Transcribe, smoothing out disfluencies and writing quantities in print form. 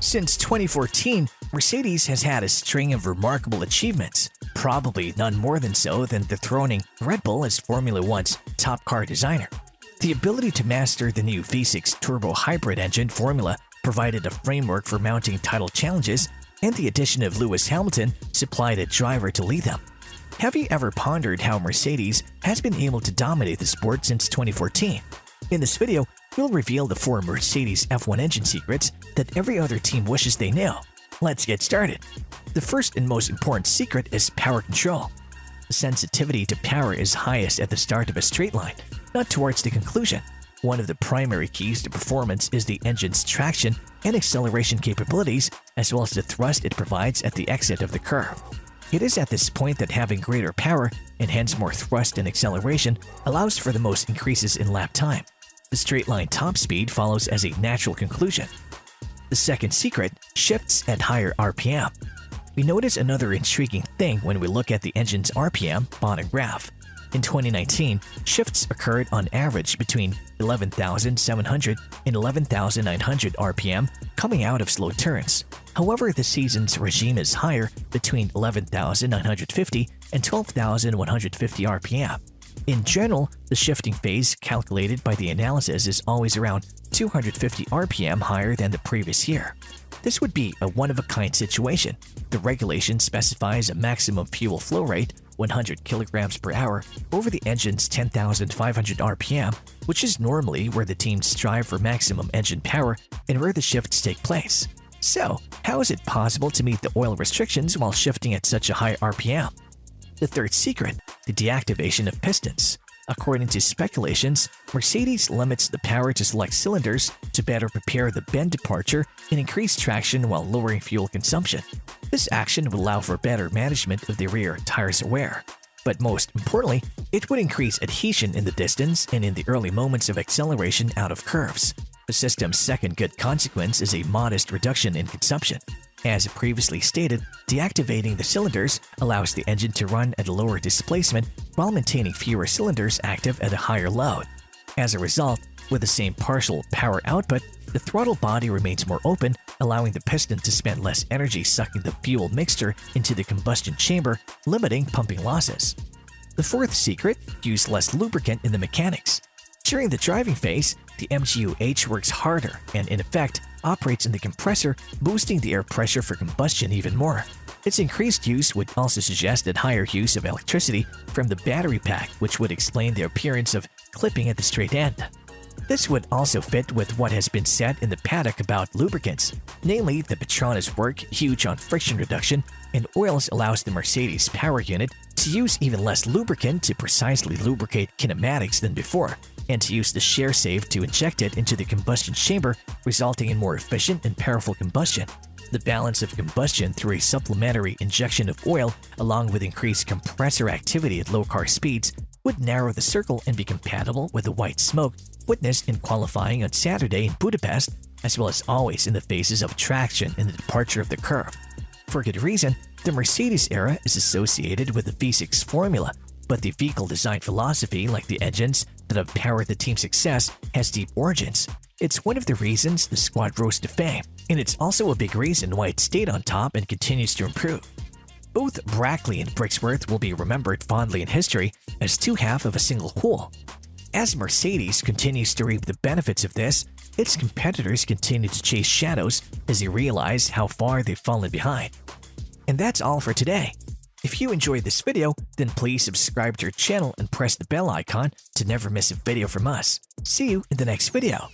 Since 2014, Mercedes has had a string of remarkable achievements, probably none more than so than dethroning Red Bull as Formula One's top car designer. The ability to master the new V6 turbo hybrid engine formula provided a framework for mounting title challenges, and the addition of Lewis Hamilton supplied a driver to lead them. Have you ever pondered how Mercedes has been able to dominate the sport since 2014? In this video, we'll reveal the 4 Mercedes F1 engine secrets that every other team wishes they knew. Let's get started. The first and most important secret is power control. The sensitivity to power is highest at the start of a straight line, not towards the conclusion. One of the primary keys to performance is the engine's traction and acceleration capabilities, as well as the thrust it provides at the exit of the curve. It is at this point that having greater power, and hence more thrust and acceleration, allows for the most increases in lap time. The straight line top speed follows as a natural conclusion. The second secret, shifts at higher RPM. We notice another intriguing thing when we look at the engine's RPM on a graph. In 2019, shifts occurred on average between 11,700 and 11,900 RPM coming out of slow turns. However, the season's regime is higher between 11,950 and 12,150 RPM. In general, the shifting phase calculated by the analysis is always around 250 RPM higher than the previous year. This would be a one-of-a-kind situation. The regulation specifies a maximum fuel flow rate 100 kg per hour over the engine's 10,500 RPM, which is normally where the teams strive for maximum engine power and where the shifts take place. So, how is it possible to meet the oil restrictions while shifting at such a high RPM? The third secret, the deactivation of pistons. According to speculations, Mercedes limits the power to select cylinders to better prepare the bend departure and increase traction while lowering fuel consumption. This action would allow for better management of the rear tires wear. But most importantly, it would increase adhesion in the distance and in the early moments of acceleration out of curves. The system's second good consequence is a modest reduction in consumption. As previously stated, deactivating the cylinders allows the engine to run at a lower displacement while maintaining fewer cylinders active at a higher load. As a result, with the same partial power output, the throttle body remains more open, allowing the piston to spend less energy sucking the fuel mixture into the combustion chamber, limiting pumping losses. The fourth secret, use less lubricant in the mechanics. During the driving phase, the MGU-H works harder and, in effect, operates in the compressor, boosting the air pressure for combustion even more. Its increased use would also suggest a higher use of electricity from the battery pack, which would explain the appearance of clipping at the straight end. This would also fit with what has been said in the paddock about lubricants, namely that Petronas work huge on friction reduction, and oils allows the Mercedes power unit to use even less lubricant to precisely lubricate kinematics than before, and to use the share save to inject it into the combustion chamber, resulting in more efficient and powerful combustion. The balance of combustion through a supplementary injection of oil, along with increased compressor activity at low car speeds, would narrow the circle and be compatible with the white smoke witnessed in qualifying on Saturday in Budapest, as well as always in the phases of traction and the departure of the curve. For good reason, the Mercedes era is associated with the V6 formula, but the vehicle design philosophy, like the engines that have powered the team's success, has deep origins. It's one of the reasons the squad rose to fame, and it's also a big reason why it stayed on top and continues to improve. Both Brackley and Brixworth will be remembered fondly in history as two halves of a single whole. As Mercedes continues to reap the benefits of this, its competitors continue to chase shadows as they realize how far they've fallen behind. And that's all for today. If you enjoyed this video, then please subscribe to our channel and press the bell icon to never miss a video from us. See you in the next video.